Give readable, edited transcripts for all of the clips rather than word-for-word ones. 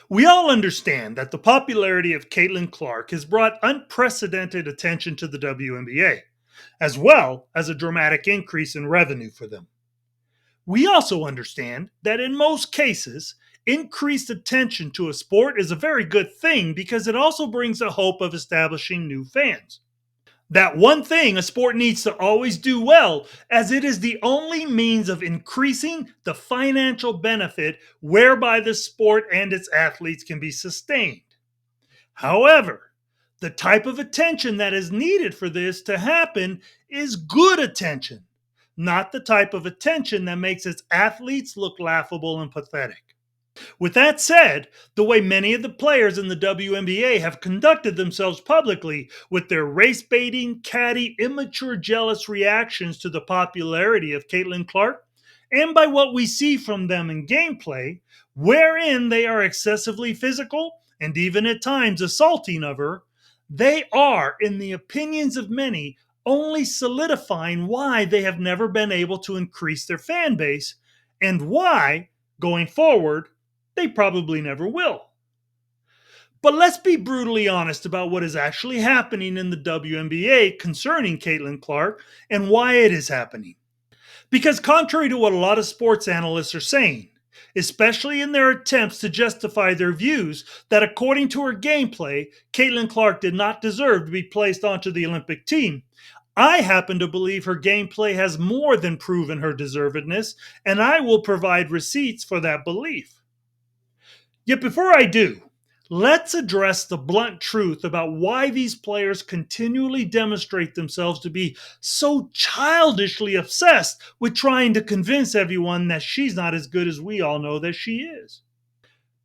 We all understand that the popularity of Caitliin Clark has brought unprecedented attention to the WNBA, as well as a dramatic increase in revenue for them. We also understand that in most cases, increased attention to a sport is a very good thing because it also brings the hope of establishing new fans. That one thing a sport needs to always do well, as it is the only means of increasing the financial benefit whereby the sport and its athletes can be sustained. However, the type of attention that is needed for this to happen is good attention, not the type of attention that makes its athletes look laughable and pathetic. With that said, the way many of the players in the WNBA have conducted themselves publicly with their race baiting, catty, immature, jealous reactions to the popularity of Caitliin Clark, and by what we see from them in gameplay, wherein they are excessively physical and even at times assaulting of her, they are, in the opinions of many, only solidifying why they have never been able to increase their fan base and why, going forward, they probably never will. But let's be brutally honest about what is actually happening in the WNBA concerning Caitliin Clark and why it is happening. Because contrary to what a lot of sports analysts are saying, especially in their attempts to justify their views that according to her gameplay, Caitliin Clark did not deserve to be placed onto the Olympic team, I happen to believe her gameplay has more than proven her deservedness, and I will provide receipts for that belief. Yet before I do, let's address the blunt truth about why these players continually demonstrate themselves to be so childishly obsessed with trying to convince everyone that she's not as good as we all know that she is.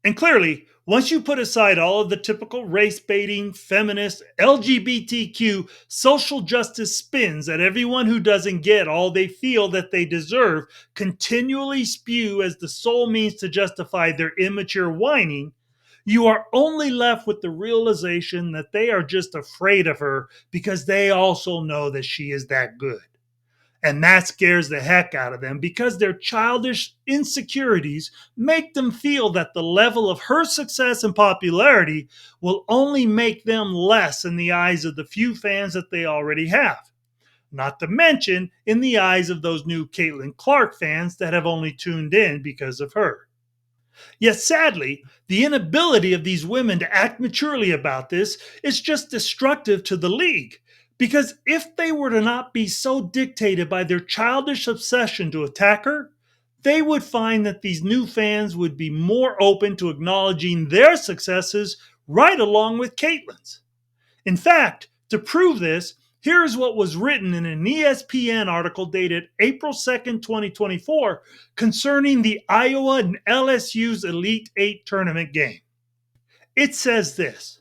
And clearly, once you put aside all of the typical race baiting, feminist, LGBTQ, social justice spins that everyone who doesn't get all they feel that they deserve continually spew as the sole means to justify their immature whining, you are only left with the realization that they are just afraid of her because they also know that she is that good. And that scares the heck out of them because their childish insecurities make them feel that the level of her success and popularity will only make them less in the eyes of the few fans that they already have. Not to mention in the eyes of those new Caitliin Clark fans that have only tuned in because of her. Yet sadly, the inability of these women to act maturely about this is just destructive to the league. Because if they were to not be so dictated by their childish obsession to attack her, they would find that these new fans would be more open to acknowledging their successes right along with Caitlin's. In fact, to prove this, here is what was written in an ESPN article dated April 2nd, 2024, concerning the Iowa and LSU's Elite Eight tournament game. It says this: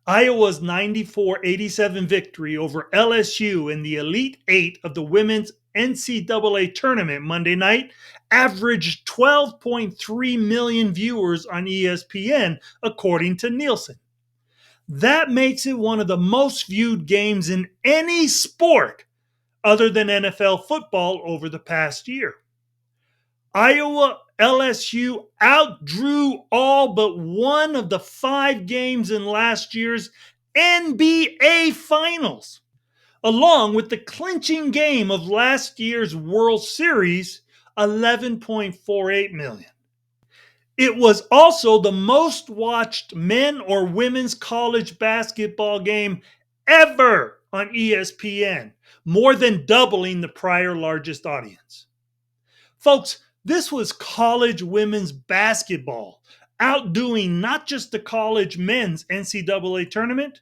Iowa's 94-87 victory over LSU in the Elite Eight of the women's NCAA tournament Monday night averaged 12.3 million viewers on ESPN, according to Nielsen. That makes it one of the most viewed games in any sport other than NFL football over the past year. Iowa LSU outdrew all but one of the 5 games in last year's NBA Finals, along with the clinching game of last year's World Series, 11.48 million. It was also the most watched men or women's college basketball game ever on ESPN, more than doubling the prior largest audience. Folks, this was college women's basketball, outdoing not just the college men's NCAA tournament,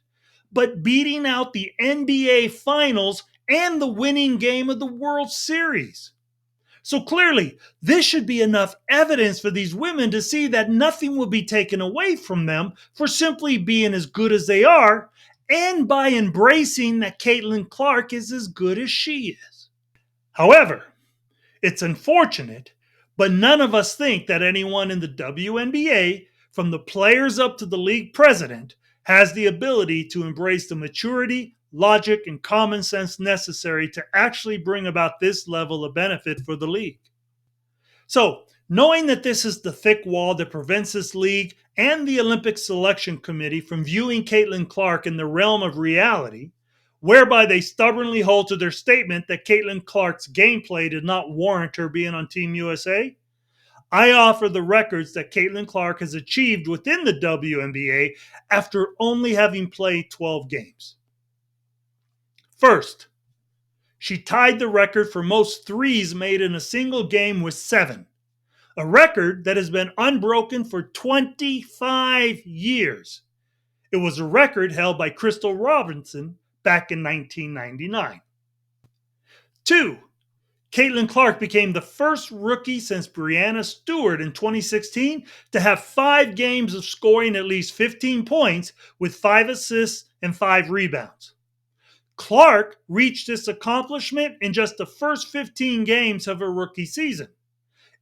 but beating out the NBA Finals and the winning game of the World Series. So clearly, this should be enough evidence for these women to see that nothing will be taken away from them for simply being as good as they are and by embracing that Caitliin Clark is as good as she is. However, it's unfortunate, but none of us think that anyone in the WNBA, from the players up to the league president, has the ability to embrace the maturity, logic, and common sense necessary to actually bring about this level of benefit for the league. So, knowing that this is the thick wall that prevents this league and the Olympic Selection Committee from viewing Caitliin Clark in the realm of reality, whereby they stubbornly hold to their statement that Caitliin Clark's gameplay did not warrant her being on Team USA, I offer the records that Caitliin Clark has achieved within the WNBA after only having played 12 games. First, she tied the record for most threes made in a single game with 7, a record that has been unbroken for 25 years. It was a record held by Crystal Robinson back in 1999. 2. Caitliin Clark became the first rookie since Breanna Stewart in 2016 to have 5 games of scoring at least 15 points with 5 assists and 5 rebounds. Clark reached this accomplishment in just the first 15 games of her rookie season.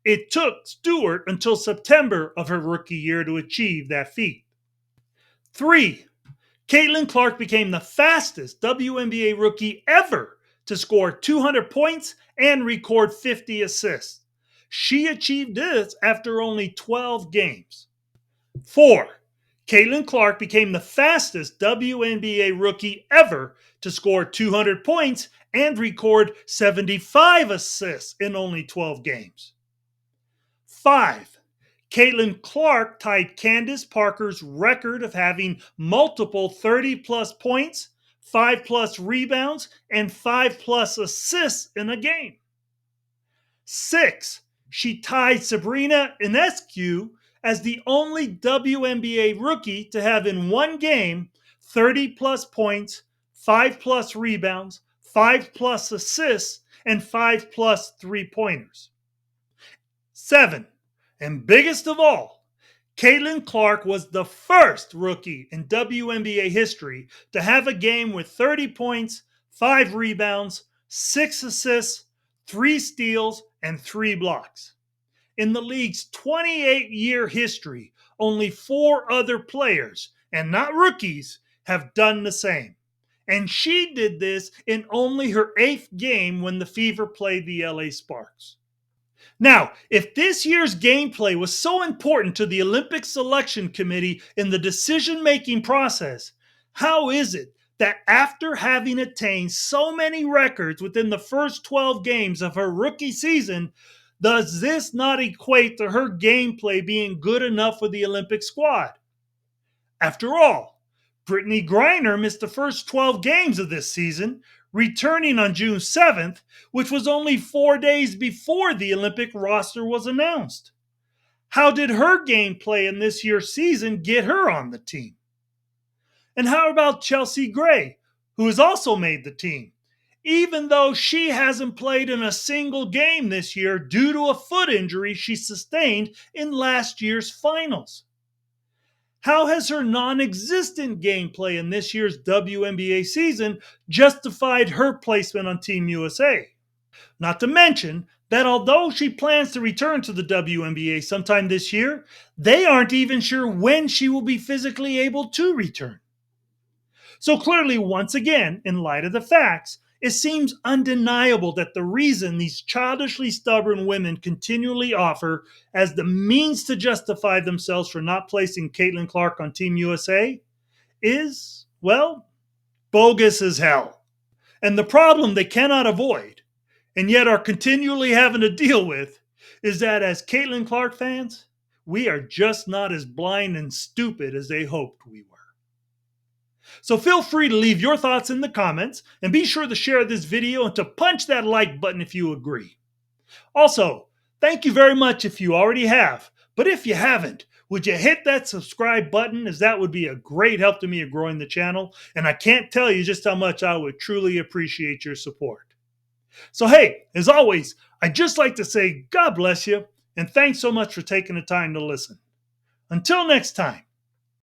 It took Stewart until September of her rookie year to achieve that feat. 3. Caitliin Clark became the fastest WNBA rookie ever to score 200 points and record 50 assists. She achieved this after only 12 games. 4. Caitliin Clark became the fastest WNBA rookie ever to score 200 points and record 75 assists in only 12 games. 5. Caitliin Clark tied Candace Parker's record of having multiple 30-plus points, 5-plus rebounds, and 5-plus assists in a game. 6. She tied Sabrina Ionescu as the only WNBA rookie to have in one game 30-plus points, 5-plus rebounds, 5-plus assists, and 5-plus three-pointers. 7. And biggest of all, Caitliin Clark was the first rookie in WNBA history to have a game with 30 points, 5 rebounds, 6 assists, 3 steals, and 3 blocks. In the league's 28-year history, only 4 other players, and not rookies, have done the same. And she did this in only her 8th game when the Fever played the LA Sparks. Now, if this year's gameplay was so important to the Olympic Selection Committee in the decision-making process, how is it that after having attained so many records within the first 12 games of her rookie season, does this not equate to her gameplay being good enough for the Olympic squad? After all, Brittany Griner missed the first 12 games of this season, returning on June 7th, which was only 4 days before the Olympic roster was announced. How did her gameplay in this year's season get her on the team? And how about Chelsea Gray, who has also made the team, even though she hasn't played in a single game this year due to a foot injury she sustained in last year's finals? How has her non-existent gameplay in this year's WNBA season justified her placement on Team USA? Not to mention that although she plans to return to the WNBA sometime this year, they aren't even sure when she will be physically able to return. So clearly, once again, in light of the facts, it seems undeniable that the reason these childishly stubborn women continually offer as the means to justify themselves for not placing Caitliin Clark on Team USA is, well, bogus as hell. And the problem they cannot avoid, and yet are continually having to deal with, is that as Caitliin Clark fans, we are just not as blind and stupid as they hoped we were. So feel free to leave your thoughts in the comments, and be sure to share this video and to punch that like button if you agree. Also, thank you very much if you already have, but if you haven't, would you hit that subscribe button, as that would be a great help to me in growing the channel, and I can't tell you just how much I would truly appreciate your support. So hey, as always, I'd just like to say God bless you, and thanks so much for taking the time to listen. Until next time.